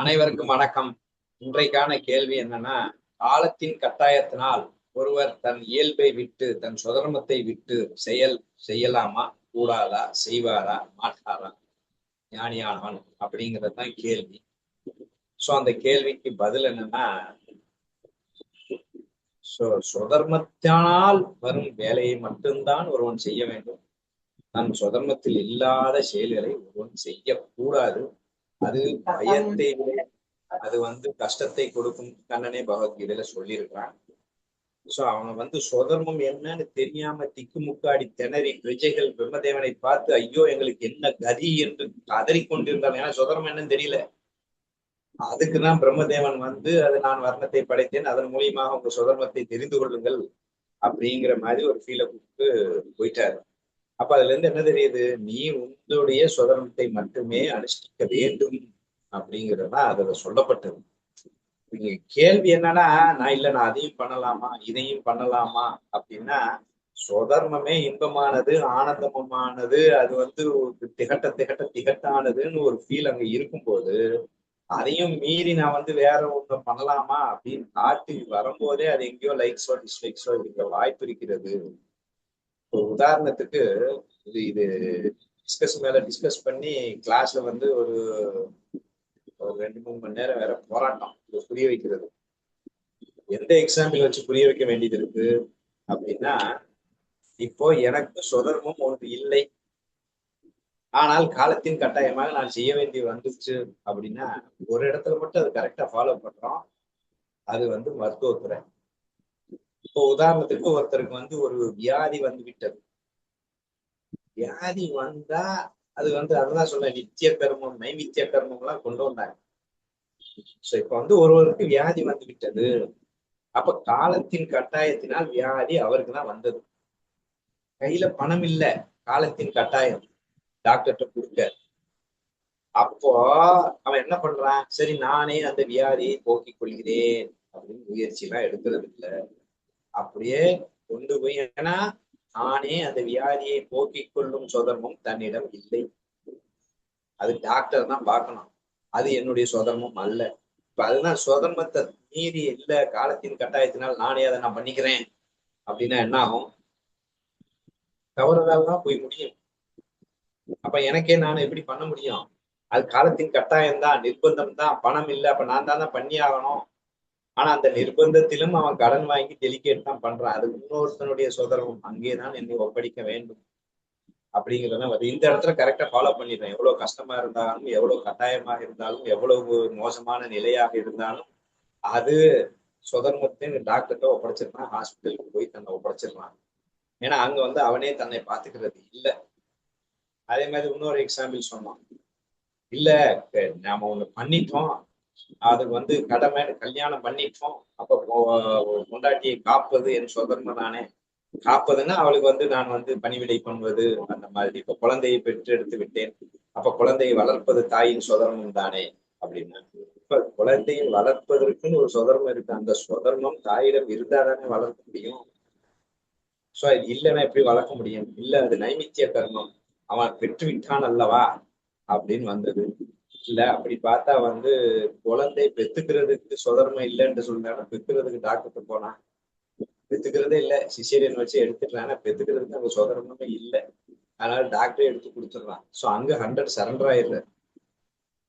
அனைவருக்கும் வணக்கம். இன்றைக்கான கேள்வி என்னன்னா, காலத்தின் கட்டாயத்தினால் ஒருவர் தன் இயல்பை விட்டு, தன் சுதர்மத்தை விட்டு செய்யலாமா, கூடாதா, செய்வாரா, மாட்டாரா, ஞானியானவன் அப்படிங்கிறது தான் கேள்வி. அந்த கேள்விக்கு பதில் என்னன்னா, சுதர்மத்தினால் வரும் வேலையை மட்டும்தான் ஒருவன் செய்ய வேண்டும். தன் சுதர்மத்தில் இல்லாத செயல்களை ஒருவன் செய்யக்கூடாது. அது பயத்தை, அது கஷ்டத்தை கொடுக்கும். கண்ணனே பகவத்கீதையில சொல்லியிருக்கிறான். அவங்க சுதர்மம் என்னன்னு தெரியாம திக்குமுக்காடி திணறி பிரஜைகள் பிரம்மதேவனை பார்த்து ஐயோ எங்களுக்கு என்ன கதி என்று கதறிக்கொண்டிருந்தாங்க. ஏன்னா சுதர்மம் என்னன்னு தெரியல. அதுக்குதான் பிரம்மதேவன் அது நான் வர்ணத்தை படைத்தேன், அதன் மூலியமாக உங்க சுதர்மத்தை தெரிந்து கொள்ளுங்கள் அப்படிங்கிற மாதிரி ஒரு ஃபீலை கொடுத்து போயிட்டாரு. அப்ப அதுல இருந்து என்ன தெரியுது, நீ உன்னுடைய சுதர்மத்தை மட்டுமே அனுஷ்டிக்க வேண்டும் அப்படிங்கிறதுதான் அதுல சொல்லப்பட்டது. இங்க கேள்வி என்னன்னா, நான் அதையும் பண்ணலாமா இதையும் பண்ணலாமா அப்படின்னா, சுதர்மமே இன்பமானது, ஆனந்தமானது, அது திகட்ட திகட்ட திகட்டானதுன்னு ஒரு ஃபீல் அங்க இருக்கும்போது, அதையும் மீறி நான் வேற ஒண்ணு பண்ணலாமா அப்படின்னு காட்டி வரும்போதே அது எங்கேயோ லைக்ஸோ டிஸ்லைக்ஸோ இருக்க வாய்ப்பு இருக்கிறது. உதாரணத்துக்கு இது இது டிஸ்கஸ் பண்ணி கிளாஸ்ல ஒரு 2-3 மணி நேரம் வேற போராட்டம் புரிய வைக்கிறது. எந்த எக்ஸாம்பிள் வச்சு புரிய வைக்க வேண்டியது இருக்கு அப்படின்னா, இப்போ எனக்கு சுதர்மம் ஒன்று இல்லை, ஆனால் காலத்தின் கட்டாயமாக நான் செய்ய வேண்டிய வந்துச்சு அப்படின்னா, ஒரு இடத்துல மட்டும் அது கரெக்டா ஃபாலோ பண்றோம். அது மருத்துவத்துறை. இப்போ உதாரணத்துக்கு ஒருத்தருக்கு ஒரு வியாதி விட்டது. வியாதி வந்தா அது அதுதான் சொல்ல, நித்திய கர்மம் நைமித்திய கர்மம் எல்லாம் கொண்டு வந்தாங்க. இப்ப ஒருவருக்கு வியாதி விட்டது. அப்ப காலத்தின் கட்டாயத்தினால் வியாதி அவருக்கு தான் வந்தது. கையில பணம் இல்ல, காலத்தின் கட்டாயம் டாக்டர்கிட்ட கொடுக்க. அப்போ அவன் என்ன பண்றான், சரி நானே அந்த வியாதியை போக்கிக் கொள்கிறேன் அப்படின்னு முயற்சி எல்லாம் எடுக்கிறது இல்லை. அப்படியே கொண்டு போய், ஏன்னா நானே அந்த வியாதியை போக்கிக் கொள்ளும் சுதர்மம் தன்னிடம் இல்லை. அது டாக்டர் தான் பார்க்கணும், அது என்னுடைய சுதர்மம் அல்ல. இப்ப அதுதான் சுதர்மத்தை மீறி இல்ல, காலத்தின் கட்டாயத்தினால் நானே அதை நான் பண்ணிக்கிறேன் அப்படின்னா என்ன ஆகும், தவறுதான் போய் முடியும். அப்ப எனக்கே நான் எப்படி பண்ண முடியும், அது காலத்தின் கட்டாயம் தான், நிர்பந்தம் தான், பணம் இல்லை, அப்ப நான் தான் பண்ணி ஆகணும். ஆனா அந்த நிர்பந்தத்திலும் அவன் கடன் வாங்கி டெலிகேட் தான் பண்றான். அது இன்னொருத்தனுடைய சுதர்மம், அங்கேதான் என்னை ஒப்படைக்க வேண்டும் அப்படிங்கிறத இந்த இடத்துல கரெக்டா ஃபாலோ பண்ணிடுறேன். எவ்வளவு கஷ்டமா இருந்தாலும், எவ்வளவு கட்டாயமாக இருந்தாலும், எவ்வளவு மோசமான நிலையாக இருந்தாலும், அது சுதர்மத்தை டாக்டர்கிட்ட ஒப்படைச்சிருக்கான், ஹாஸ்பிட்டலுக்கு போய் தன்னை ஒப்படைச்சிடலாம். ஏன்னா அங்க அவனே தன்னை பார்த்துக்கிறது இல்லை. அதே மாதிரி இன்னொரு எக்ஸாம்பிள் சொன்னோம். இல்ல நாம ஒண்ணு பண்ணிட்டோம், அதுக்கு கடமை, கல்யாணம் பண்ணிட்டோம், அப்ப பொண்டாட்டியை காப்பது என் சுதர்மம் தானே. காப்பதுன்னா அவளுக்கு நான் பணிவிடை பண்ணுவது அந்த மாதிரி. இப்ப குழந்தையை பெற்றெடுத்து விட்டேன், அப்ப குழந்தையை வளர்ப்பது தாயின் சுதர்மம் தானே அப்படின்னா, இப்ப குழந்தையை வளர்ப்பதற்குன்னு ஒரு சுதர்மம் இருக்கு. அந்த சுதர்மம் தாயிடம் இருந்தா தானே வளர்க்க முடியும். இல்லைன்னா எப்படி வளர்க்க முடியும்? இல்ல, அது நைமித்திய கர்மம், அவன் பெற்று விட்டான் அல்லவா அப்படின்னு வந்தது. இல்ல அப்படி பார்த்தா குழந்தை பெத்துக்கிறதுக்கு சுதர்மம் இல்லைன்னு சொல்றாங்க. பெத்துக்கிறதுக்கு டாக்டர்கிட்ட போனா பெத்துக்கிறதே இல்லை, சிசேரியன் வச்சு எடுத்துக்கலாம். பெத்துக்கிறதுக்கு அங்க சுதர்மமே இல்லை, அதனால டாக்டரே எடுத்து கொடுத்துடுறான். அங்க 100 சரண்டர் ஆயிடுற.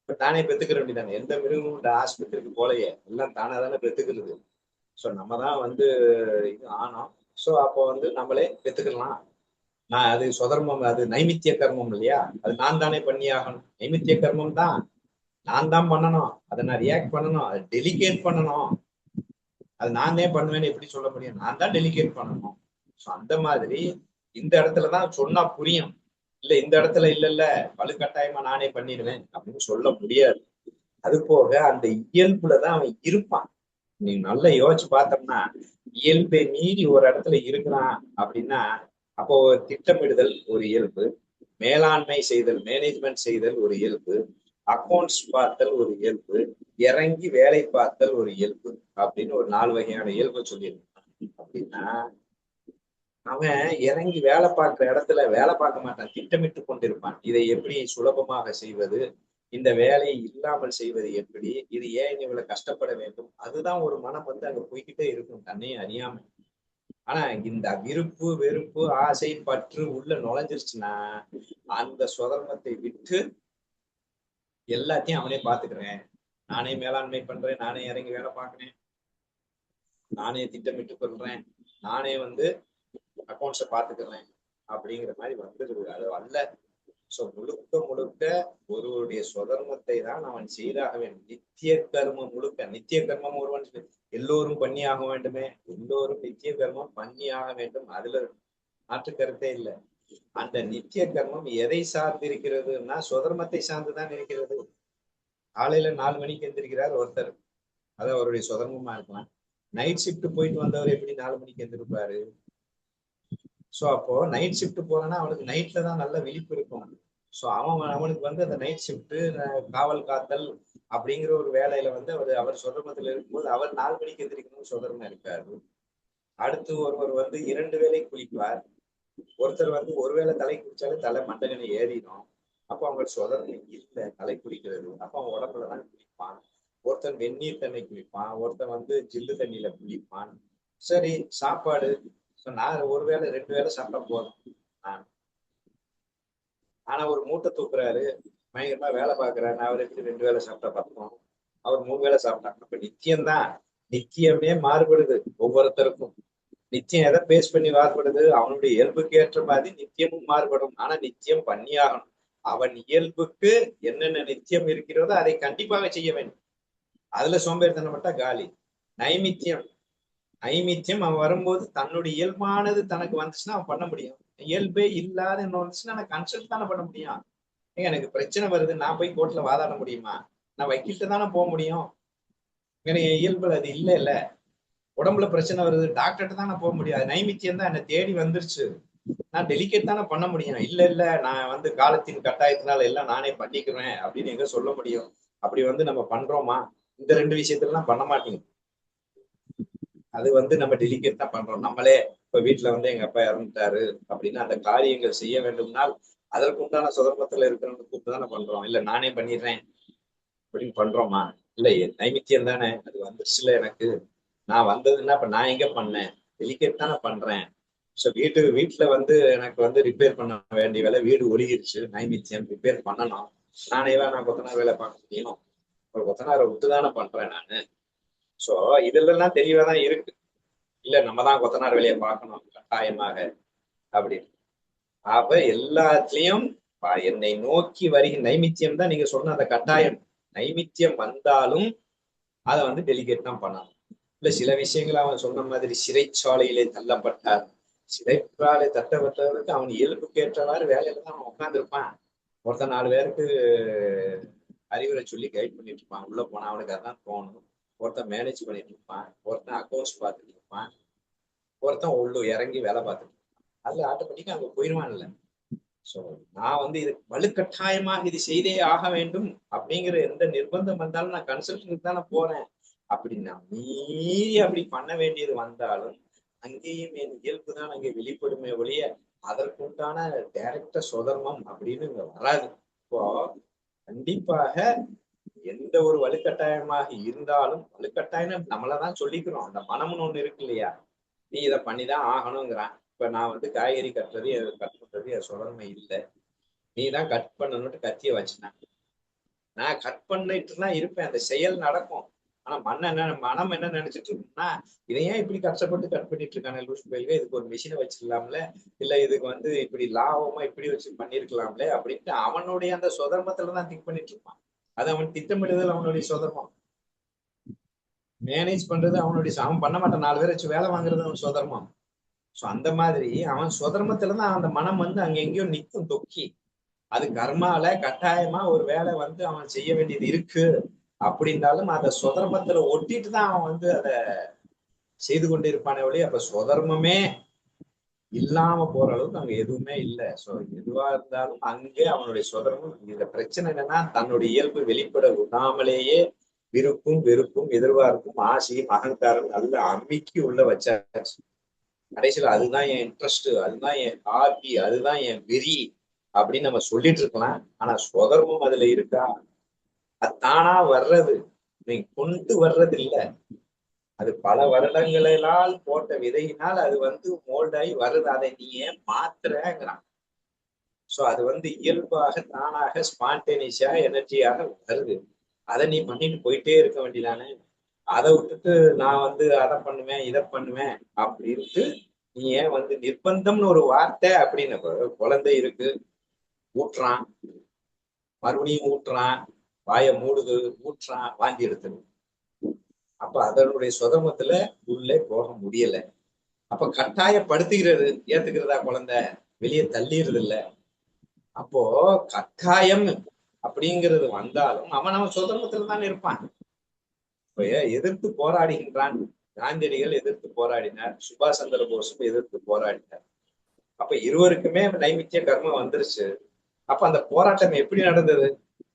இப்ப தானே பெத்துக்கிற வேண்டியதானே. எந்த மிருகமும் ஆஸ்பத்திரிக்கு போலையே, எல்லாம் தானே தானே பெத்துக்கிறது. நம்ம தான் இது ஆனோம். அப்போ நம்மளே பெத்துக்கலாம். நான் அது சுதர்மம், அது நைமித்திய கர்மம் இல்லையா, அது நான் தானே பண்ணி ஆகணும். நைமித்திய கர்மம் தான், நான் தான் பண்ணணும், அதை நான் ரியாக்ட் பண்ணணும், அதை டெலிகேட் பண்ணணும். அது நான் தான் பண்ணுவேன்னு எப்படி சொல்ல முடியும், நான் தான் டெலிகேட் பண்ணணும். அந்த மாதிரி இந்த இடத்துலதான் சொன்னா புரியும். இல்ல இந்த இடத்துல இல்ல வலுக்கட்டாயமா நானே பண்ணிடுவேன் அப்படின்னு சொல்ல முடியாது. அது போக அந்த இயல்புலதான் அவன் இருப்பான். நீங்க நல்லா யோசிச்சு பார்த்தோம்னா, இயல்பை மீறி ஒரு இடத்துல இருக்கிறான் அப்படின்னா, அப்போ திட்டமிடுதல் ஒரு இயல்பு, மேலாண்மை செய்தல், மேனேஜ்மெண்ட் செய்தல் ஒரு இயல்பு, அக்கௌண்ட்ஸ் பார்த்தல் ஒரு இயல்பு, இறங்கி வேலை பார்த்தல் ஒரு இயல்பு அப்படின்னு ஒரு 4 வகையான இயல்பு சொல்லியிருக்கான். அப்படின்னா அவன் இறங்கி வேலை பார்க்கிற இடத்துல வேலை பார்க்க மாட்டான், திட்டமிட்டு கொண்டிருப்பான். இதை எப்படி சுலபமாக செய்வது, இந்த வேலையை இல்லாமல் செய்வது எப்படி, இது ஏன் இவ்வளவு கஷ்டப்பட வேண்டும், அதுதான் ஒரு மனம் வந்து அங்க போய்கிட்டே இருக்கும் தன்னையும் அறியாம. ஆனா இந்த விருப்பு வெறுப்பு ஆசை பற்று உள்ள நுழைஞ்சிருச்சுன்னா அந்த சுதர்மத்தை விட்டு எல்லாத்தையும் அவனே பாத்துக்கிறேன், நானே மேலாண்மை பண்றேன், நானே இறங்கி வேலை பார்க்கிறேன், நானே திட்டமிட்டு கொள்றேன், நானே வந்து அக்கௌண்ட்ஸை பாத்துக்கிறேன் அப்படிங்கிற மாதிரி வந்துடுது. அது அல்ல. சோ முழுக்க முழுக்க ஒருவருடைய சுதர்மத்தை தான் அவன் செய்தாக வேண்டும். நித்திய கர்மம் முழுக்க நித்திய கர்மம் ஒருவன் எல்லோரும் பண்ணி ஆக வேண்டுமே, எல்லோரும் நித்திய கர்மம் பண்ணி ஆக வேண்டும், அதுல மாற்று கருத்தே இல்லை. அந்த நித்திய கர்மம் எதை சார்ந்து இருக்கிறதுன்னா சுதர்மத்தை சார்ந்துதான் இருக்கிறது. காலையில 4 மணிக்கு எந்திரிக்கிறார் ஒருத்தர், அது அவருடைய சுதர்மமா இருக்கலாம். நைட் ஷிப்ட் போயிட்டு வந்தவர் எப்படி 4 மணிக்கு எந்திருப்பாரு? சோ அப்போ நைட் ஷிப்ட் போறேன்னா அவனுக்கு நைட்ல தான் நல்ல விழிப்பு இருக்கும். சோ அவனுக்கு வந்து அந்த நைட் ஷிப்ட் காவல் காத்தல் அப்படிங்கிற ஒரு வேலையில வந்து அவர் சுதர்மத்துல இருக்கும்போது அவர் 4 மணிக்கு எந்திரிக்கணும்னு சுதர்மம் இருக்காரு. அடுத்து ஒருவர் வந்து 2 வேளை குளிப்பார், ஒருத்தர் வந்து ஒருவேளை தலை குளிச்சாலே தலை மண்டகனை ஏறிடும். அப்ப அவங்க சுதர்மம் இல்லை தலை குளிக்கிறது, அப்ப அவன் உடம்புலதான் குளிப்பான். ஒருத்தன் வெந்நீர் தண்ணி குளிப்பான், ஒருத்தன் வந்து ஜில்லு தண்ணியில குளிப்பான். சரி, சாப்பாடு நான் ஒருவேளை 2 வேளை சாப்பிட்டா போதும். ஆனா ஒரு மூட்டை தூக்குறாரு, பயங்கரமா வேலை பார்க்கறாரு, அவர் எப்படி 2 வேளை சாப்பிட்டா பார்த்தோம், அவர் 3 வேளை சாப்பிட்டாங்க. அப்ப நித்தியம்தான், நித்தியமே மாறுபடுது ஒவ்வொருத்தருக்கும். நித்தியம் எதை பேஸ் பண்ணி மாறுபடுது, அவனுடைய இயல்புக்கு ஏற்ற மாதிரி நித்தியமும் மாறுபடும். ஆனா நித்தியம் பண்ணியாகணும். அவன் இயல்புக்கு என்னென்ன நித்தியம் இருக்கிறதோ அதை கண்டிப்பாக செய்ய வேண்டும். அதுல சோம்பேறித்தனப்பட்டா காலி. நைமித்தியம் நைமித்தியம் அவன் வரும்போது தன்னுடைய இயல்பானது தனக்கு வந்துச்சுன்னா அவன் பண்ண முடியும். இயல்பே இல்லாத என்ன வந்துச்சுன்னா நான் கன்சல்ட் தானே பண்ண முடியும். எனக்கு பிரச்சனை வருது, நான் போய் கோர்ட்ல வாதாட முடியுமா? நான் வக்கீல்கிட்ட தானே போக முடியும். எனக்கு இயல்புல அது இல்ல இல்ல. உடம்புல பிரச்சனை வருது, டாக்டர்கிட்ட தானே போக முடியாது. நைமித்தியம் தான் என்ன தேடி வந்துருச்சு, நான் டெலிகேட் தானே பண்ண முடியும். இல்ல இல்ல நான் வந்து காலத்தின் கட்டாயத்தினால எல்லாம் நானே பண்ணிக்கிறேன் அப்படின்னு எங்க சொல்ல முடியும்? அப்படி வந்து நம்ம பண்றோமா? இந்த 2 விஷயத்துல பண்ண மாட்டீங்க. அது வந்து நம்ம டெலிகேட் தான் பண்றோம். நம்மளே இப்ப வீட்டுல வந்து எங்க அப்பா இறந்துட்டாரு அப்படின்னா அந்த காரியங்கள் செய்ய வேண்டும்னால் அதற்கு உண்டான சுதந்திரத்துல இருக்கிறவங்க கூப்பிட்டு தானே பண்றோம். இல்ல நானே பண்ணிடுறேன் அப்படின்னு பண்றோமா? இல்ல நைமித்தியம் தானே, அது வந்துருச்சுல எனக்கு, நான் வந்ததுன்னா இப்ப நான் எங்க பண்ணேன், டெலிகேட் தானே பண்றேன். ஸோ வீட்டுல வந்து எனக்கு வந்து ரிப்பேர் பண்ண வேண்டிய வேலை, வீடு ஒழுகிருச்சு, நைமித்தியம் ரிப்பேர் பண்ணணும். நான் கொத்தனார் வேலை பார்க்க முடியும், ஒரு கொத்தனாரை விட்டு தானே பண்றேன் நானு. சோ இதெல்லாம் தெளிவாதான் இருக்கு. இல்ல நம்ம தான் கொத்தனார் வேலையை பார்க்கணும் கட்டாயமாக அப்படின்னு. அப்ப எல்லாத்துலயும் என்னை நோக்கி வருகிற நைமித்தியம் தான் நீங்க சொன்ன அந்த கட்டாயம். நைமித்தியம் வந்தாலும் அதை வந்து டெலிகேட் தான் பண்ணணும். இல்ல சில விஷயங்கள் அவன் சொன்ன மாதிரி சிறைச்சாலையிலே தள்ளப்பட்டார், சிறைச்சாலை தட்டப்பட்டவருக்கு அவன் இயல்புக்கு ஏற்றவாறு வேலையில தான் அவன் உட்கார்ந்துருப்பான். ஒருத்தன் 4 பேருக்கு அறிவுரை சொல்லி கைட் பண்ணிட்டு இருப்பான், உள்ள போனா அவனுக்கு அதான் தோணும். ஒருத்தன் மேனேஜ் பண்ணிட்டு இருப்பான், ஒருத்தன் அக்கௌண்ட்ஸ் பார்த்துட்டு இருப்பான், ஒருத்தன் உள்ள இறங்கி வேலை பார்த்துட்டு இருப்பான். அதுல ஆட்டோமேட்டிக்கா அங்க போயிடுவான்ல. சோ நான் வந்து இது வலுக்கட்டாயமாக இது செய்தே ஆக வேண்டும் அப்படிங்கிற எந்த நிர்பந்தம் வந்தாலும் நான் கன்சல்டிங் தானே போறேன். அப்படி நான் மீறி அப்படி பண்ண வேண்டியது வந்தாலும் அங்கேயும் என் இயல்பு தான் அங்கே வெளிப்படுமே ஒழிய அதற்குண்டான டைரக்ட சுதர்மம் அப்படின்னு இங்க வராது. இப்போ கண்டிப்பாக எந்த ஒரு வலுக்கட்டாயமாக இருந்தாலும், வலுக்கட்டாயம் நம்மளதான் சொல்லிக்கிறோம், அந்த மனம்னு ஒண்ணு இருக்கு இல்லையா, நீ இதை பண்ணிதான் ஆகணுங்கிறான். இப்ப நான் வந்து காய்கறி கட் பண்றது என் சுதர்மை இல்லை, நீ தான் கட் பண்ணணும்னு கத்திய வச்சுனேன், நான் கட் பண்ணிட்டுலாம் இருப்பேன், அந்த செயல் நடக்கும். ஆனா மனம் என்ன நினைச்சிட்டு இருக்குன்னா, இதை ஏன் இப்படி கஷ்டப்பட்டு கட் பண்ணிட்டு இருக்கானே லூஸ் பயில்வே, இதுக்கு ஒரு மிஷினை வச்சிடலாம்ல, இல்ல இதுக்கு வந்து இப்படி லாபமா இப்படி வச்சு பண்ணிருக்கலாம்ல அப்படின்ட்டு அவனுடைய அந்த சுதர்மத்துலதான் திங்க் பண்ணிட்டு இருப்பான். அது அவன் திட்டமிடுதல் அவனுடைய சுதர்மம், மேனேஜ் பண்றது அவனுடைய, அவன் பண்ண மாட்டான், 4 பேர் வச்சு வேலை வாங்குறது அவன் சுதர்மம். சோ அந்த மாதிரி அவன் சுதர்மத்துலதான் அந்த மனம் வந்து அங்க எங்கேயோ நிற்கும் தொக்கி. அது கர்மால கட்டாயமா ஒரு வேலை வந்து அவன் செய்ய வேண்டியது இருக்கு அப்படின்னாலும் அந்த சுதர்மத்துல ஒட்டிட்டு தான் அவன் வந்து அதை செய்து கொண்டிருப்பானே ஒழிய அப்ப சுதர்மமே இல்லாம போற அளவுக்கு அங்க எதுவுமே இல்லை. சோ எதுவா இருந்தாலும் அங்கே அவனுடைய சுதர்மம். இந்த பிரச்சனை என்னன்னா தன்னுடைய இயல்பு வெளிப்பட விடாமலேயே விருப்பும் வெறுப்பும் எதிர்பார்ப்பும் ஆசையும் அகங்காரம் நல்ல அம்மிக்கு உள்ள வச்சாச்சு. கடைசியில அதுதான் என் இன்ட்ரெஸ்ட், அதுதான் என் ஹாபி, அதுதான் என் வெறி அப்படின்னு நம்ம சொல்லிட்டு இருக்கலாம். ஆனா சுதர்மம் அதுல இருக்கா? அது தானா வர்றது, நீ கொண்டு வர்றது இல்ல. அது பல வருடங்களால் போட்ட விதையினால் அது மோல்டாகி வருது. அதை நீ ஏன் மாத்துறங்கிறான். சோ அது இயல்பாக தானாக ஸ்பான்டேனியஸா எனர்ஜியாக வருது. அதை நீ பண்ணிட்டு போயிட்டே இருக்க வேண்டியதானே. அதை விட்டுட்டு நான் அதை பண்ணுவேன் இதை பண்ணுவேன் அப்படின்ட்டு நீ ஏன் நிர்பந்தம்னு ஒரு வார்த்தை அப்படின்னு. குழந்தை இருக்கு, ஊட்டுறான், மறுபடியும் ஊட்டுறான், வாயை மூடுது, ஊட்டுறான், வாந்தி எடுத்துடும். அப்ப அதனுடைய சுதமத்துல உள்ளே போக முடியல. அப்ப கட்டாயப்படுத்துகிறது, ஏத்துக்கிறதா குழந்தை, வெளியே தள்ளிடுறது இல்ல. அப்போ கட்டாயம் அப்படிங்கிறது வந்தாலும் அவன் சுதந்திரத்துல தான் இருப்பான். எதிர்த்து போராடுகின்றான். காந்தியடிகள் எதிர்த்து போராடினார், சுபாஷ் சந்திர போஸும் எதிர்த்து போராடினார். அப்ப இருவருக்குமே நைமித்திய கர்மம் வந்துருச்சு. அப்ப அந்த போராட்டம் எப்படி நடந்தது?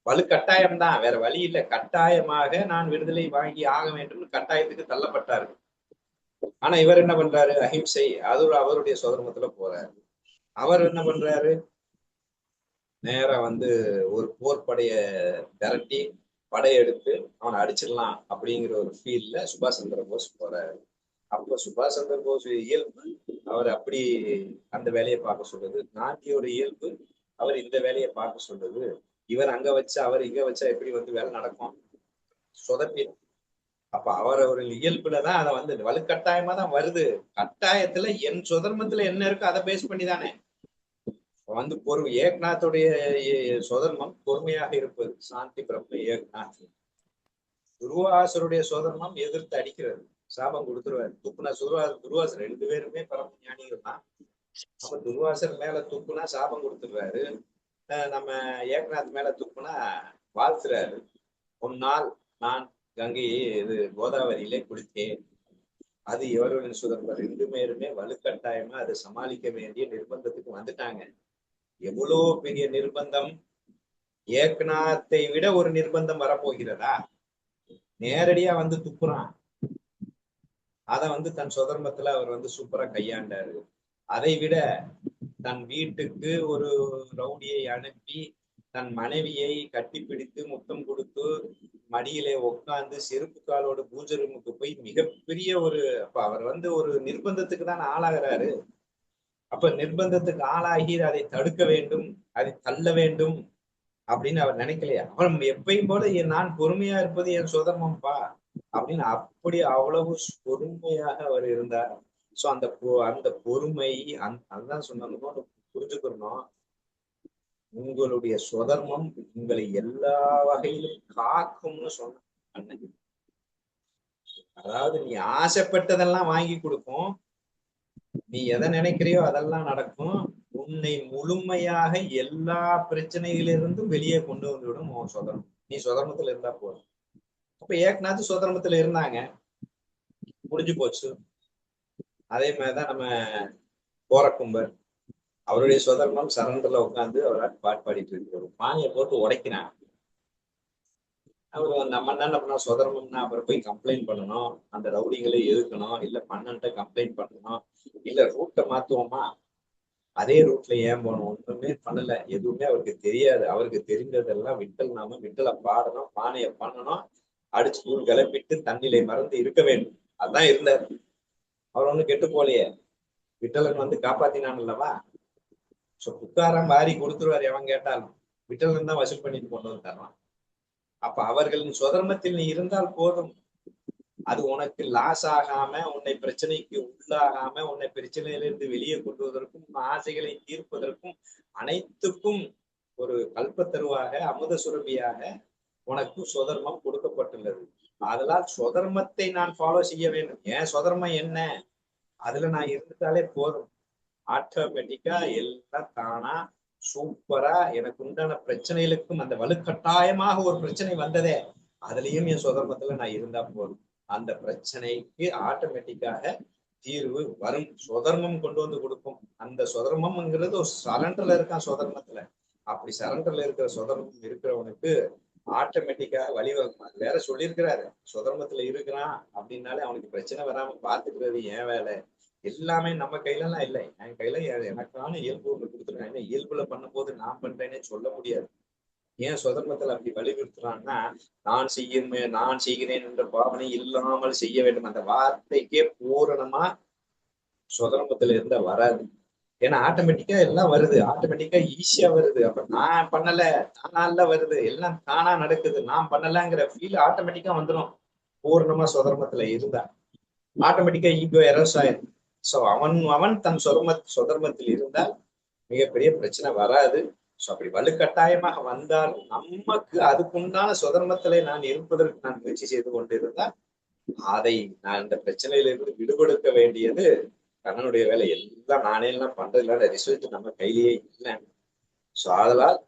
வலுக்கட்டாயம் தான், வேற வழி இல்லை. கட்டாயமாக நான் விடுதலை வாங்கி ஆக வேண்டும் கட்டாயத்துக்கு தள்ளப்பட்டார்கள். ஆனா இவர் என்ன பண்றாரு? அஹிம்சை, அது அவருடைய சுதந்திரத்துல போறாரு. அவர் என்ன பண்றாரு? நேரா ஒரு போர்ப்படைய திரட்டி படையெடுத்து அவனை அடிச்சிடலாம் அப்படிங்கிற ஒரு ஃபீல்ட்ல சுபாஷ் சந்திர போஸ் போறாரு. அப்போ சுபாஷ் சந்திர போஸ் இயல்பு அவர் அப்படி அந்த வேலையை பார்க்க சொல்றது, காந்தியோட இயல்பு அவர் இந்த வேலையை பார்க்க சொல்றது. இவர் அங்க வச்சா அவர் இங்க வச்சா எப்படி வேலை நடக்கும்? சொதப்பி. அப்ப அவர் இயல்புலதான் அதை வலுக்கட்டாயமா தான் வருது. கட்டாயத்துல என் சுதர்மத்துல என்ன இருக்கோ அதை பேஸ் பண்ணிதானே ஏக்நாத்துடைய சுதர்மம் பொறுமையாக இருப்பது, சாந்தி பிரம்ம ஏக்நாத். துருவாசருடைய சுதர்மம் எதிர்த்து அடிக்கிறது, சாபம் கொடுத்துருவாரு. துப்புனா துருவாசர் 2 பேருமே பரம ஞானிகள் தான். அப்ப துர்வாசர் மேல துப்புனா சாபம் கொடுத்துருவாரு, நம்ம ஏக்நாத் மேல துப்புனா வாழ்த்துறாரு. ஒரு நாள் நான் கங்கையை கோதாவரியிலே குளித்தேன். அது இவர்களின் சுதர்மம். 2 பேருமே வலுக்கட்டாயமா அதை சமாளிக்க வேண்டிய நிர்பந்தத்துக்கு வந்துட்டாங்க. எவ்வளவு பெரிய நிர்பந்தம்! ஏக்நாத்தை விட ஒரு நிர்பந்தம் வரப்போகிறதா? நேரடியா துப்புறான். அத தன் சுதர்மத்துல அவர் சூப்பரா கையாண்டாரு. அதை விட தன் வீட்டுக்கு ஒரு ரவுடியை அனுப்பி தன் மனைவியை கட்டிப்பிடித்து முத்தம் கொடுத்து மடியிலே உட்கார்ந்து செருப்பு காலோடு பூஜை ரூமுக்கு போய் மிகப்பெரிய அப்ப அவர் ஒரு நிர்பந்தத்துக்கு தான் ஆளாகிறாரு. அப்ப நிர்பந்தத்துக்கு ஆளாகி அதை தடுக்க வேண்டும், அதை தள்ள வேண்டும் அப்படின்னு அவர் நினைக்கலையா? அவர் எப்பயும் போல நான் பொறுமையா இருப்பது என் சுதர்மம்பா அப்படின்னு அப்படி அவ்வளவு பொறுமையாக அவர் இருந்தார். சோ அந்த பொறுமை, அதுதான் சொன்ன புரிஞ்சுக்கணும். உங்களுடைய சுதர்மம் உங்களை எல்லா வகையிலும் காக்கும்னு சொன்ன. அதாவது நீ ஆசைப்பட்டதெல்லாம் வாங்கி கொடுக்கும், நீ எதை நினைக்கிறியோ அதெல்லாம் நடக்கும், உன்னை முழுமையாக எல்லா பிரச்சனைகளிலிருந்தும் வெளியே கொண்டு வந்துவிடும் உன் சுதர்மம். நீ சுதர்மத்துல இருந்தா போதும். அப்ப ஏக்நாத் சுதர்மத்துல இருந்தாங்க, முடிஞ்சு போச்சு. அதே மாதிரிதான் நம்ம கோரக்கும்பர், அவருடைய சுதர்மம் சரண்டர்ல உட்காந்து அவரால் பாட்டு பாடிட்டு இருக்கு. ஒரு பானையை போட்டு உடைக்கிறான். அவரு நம்ம என்ன பண்ணா சுதர்மம்னா அப்புறம் போய் கம்ப்ளைண்ட் பண்ணணும், அந்த ரவுடிங்களை எதுக்கணும், இல்ல பண்ணன்ட்ட கம்ப்ளைண்ட் பண்ணணும், இல்ல ரூட்டை மாத்துவோமா, அதே ரூட்ல ஏன் போகணும்? ஒண்ணுமே பண்ணல, எதுவுமே அவருக்கு தெரியாது. அவருக்கு தெரிஞ்சதெல்லாம் விட்டல் நாம, விட்டலை பாடணும், பானையை பண்ணணும், அடிச்சு தூள் கிளப்பிட்டு தண்ணிலை மறந்து இருக்க வேண்டும். அதான் இருந்தார். அவர் ஒண்ணு கெட்டு போலையே, விட்டலன் காப்பாத்தினான் அல்லவா. சோ புக்காரம் வாரி கொடுத்துருவாரு எவன் கேட்டாலும், விட்டலன் தான் வசூல் பண்ணிட்டு கொண்டு வந்து தரலாம். அப்ப அவர்களின் சுதர்மத்தில் நீ இருந்தால் போதும். அது உனக்கு லாஸ் ஆகாம, உன்னை பிரச்சனைக்கு உள்ளாகாம, உன்னை பிரச்சனையிலிருந்து வெளியே கொண்டுவதற்கும், ஆசைகளை தீர்ப்பதற்கும், அனைத்துக்கும் ஒரு கல்பத்தருவாக, அமுத சுரபியாக உனக்கு சுதர்மம் கொடுக்கப்பட்டுள்ளது. அதனால் சுதர்மத்தை நான் ஃபாலோ செய்ய வேண்டும். ஏன் சுதர்மம் என்ன, அதுல நான் இருந்துட்டாலே போதும். ஆட்டோமேட்டிக்கா எல்லாம் தானா சூப்பரா எனக்கு உண்டான பிரச்சனைகளுக்கும், அந்த வலுக்கட்டாயமாக ஒரு பிரச்சனை வந்ததே, அதுலயும் என் சுதர்மத்துல நான் இருந்தா போதும், அந்த பிரச்சனைக்கு ஆட்டோமேட்டிக்காக தீர்வு வரும். சுதர்மம் கொண்டு வந்து கொடுக்கும். அந்த சுதர்மம்ங்கிறது ஒரு சரண்டர்ல இருக்கான் சுதர்மத்துல. அப்படி சரண்டர்ல இருக்கிற சுதர்மம் இருக்கிறவனுக்கு ஆட்டோமேட்டிக்காக வழிவகுக்கும். அது வேற சொல்லியிருக்கிறாரு, சுதர்மத்துல இருக்கிறான் அப்படின்னாலே அவனுக்கு பிரச்சனை வராம பாத்துக்கிறது என் வேலை. எல்லாமே நம்ம கையில எல்லாம் இல்லை, என் கையில எனக்கான இயல்பு ஒன்று கொடுத்துருக்கேன். இயல்புல பண்ணும் போது நான் பண்றேன்னே சொல்ல முடியாது. ஏன் சுதர்மத்துல அப்படி வலியுறுத்துறான்னா, நான் செய்கிறேன் என்ற பாவனை இல்லாமல் செய்ய வேண்டும். அந்த வார்த்தைக்கே பூரணமா சுதர்மத்துல இருந்தா வராது. ஏன்னா ஆட்டோமேட்டிக்கா எல்லாம் வருது, ஆட்டோமேட்டிக்கா ஈஸியா வருது. அப்ப நான் பண்ணல, தானால வருது, எல்லாம் தானா நடக்குது, நான் பண்ணலங்கிற ஃபீல் ஆட்டோமேட்டிக்கா வந்துடும். பூர்ணமா சுதர்மத்துல இருந்தா ஆட்டோமேட்டிக்கா ஈகோ எரர்ஸ் ஆயிடும். சோ அவன் அவன் தன் சுதர்மத்தில் இருந்தால் மிகப்பெரிய பிரச்சனை வராது. சோ அப்படி வலுக்கட்டாயமாக வந்தால் நமக்கு அதுக்குண்டான சுதர்மத்திலே நான் இருப்பதற்கு நான் முயற்சி செய்து கொண்டிருந்தால் அதை நான் இந்த பிரச்சனையிலிருந்து விடுபடுத்த வேண்டியது கண்ணனுடைய வேலை. எல்லாம் நானே எல்லாம் பண்றது இல்லாத ரிசல்ட் நம்ம கையிலேயே இல்லை. சோ அதனால்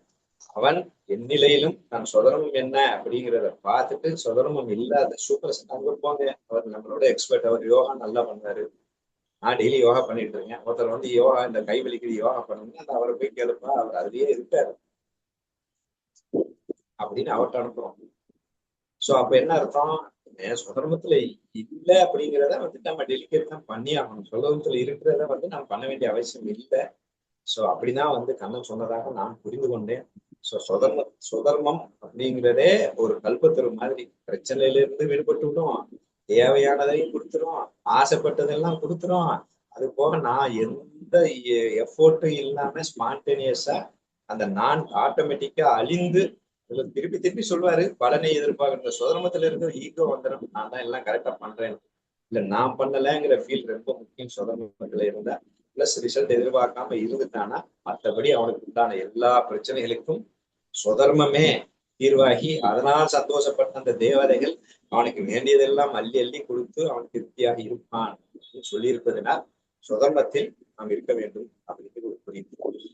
அவன் எந்நிலையிலும் தன் சுதர்மம் என்ன அப்படிங்கிறத பார்த்துட்டு சுதர்மம் இல்லாத சூப்பர் அங்க போங்க, அவர் நம்மளோட எக்ஸ்பர்ட், அவர் யோகா நல்லா பண்ணாரு, நான் டெய்லி யோகா பண்ணிட்டு இருக்கேன், ஒருத்தர் வந்து யோகா இந்த கை வலிக்குது யோகா பண்ணுங்க, அந்த அவரை போய் கேளுப்பா, அவர் அதுலயே இருக்காரு அப்படின்னு அவர்கிட்ட அனுப்புறோம். சோ அப்ப என்ன அர்த்தம், சுதர்மத்துல இல்ல அப்படிங்கிறத வந்து நம்ம டெலிகேட் தான் பண்ணி ஆகணும். சுதர்மத்துல இருக்கிறத வந்து நம்ம பண்ண வேண்டிய அவசியம் இல்லை. சோ அப்படிதான் வந்து கண்ணன் சொன்னதாக நான் புரிந்து கொண்டேன். சோ சுதர்மம் அப்படிங்கிறதே ஒரு கல்பத்தரு மாதிரி. பிரச்சனையில இருந்து விடுபட்டு விடும், தேவையானதையும் கொடுத்துரும், ஆசைப்பட்டதெல்லாம் கொடுத்துரும். அது போக நான் எந்த எஃபோர்ட்டும் இல்லாம ஸ்பான்டேனியஸா அந்த நான் ஆட்டோமேட்டிக்கா அழிந்து திருப்பி திருப்பி சொல்லுவாரு பலனை எதிர்பார்க்கிற சுதர்மத்துல இருக்கிற ஈகோ வந்துடும், நான் தான் எல்லாம் கரெக்டா பண்றேன், இல்ல நான் பண்ணலங்கிற ஃபீல் ரொம்ப முக்கியம். சுதர்மத்துல இருந்தா பிளஸ் ரிசல்ட் எதிர்பார்க்காம இருந்துட்டானா மற்றபடி அவனுக்கு உண்டான எல்லா பிரச்சனைகளுக்கும் சுதர்மமே தீர்வாகி அதனால் சந்தோஷப்பட்ட அந்த தேவதைகள் அவனுக்கு வேண்டியதெல்லாம் அள்ளி அள்ளி கொடுத்து அவன் திருப்தியாக இருப்பான் சொல்லி இருப்பதனால் சுதர்மத்தில் நாம் இருக்க வேண்டும் அப்படிங்கிறது ஒரு புரியுது.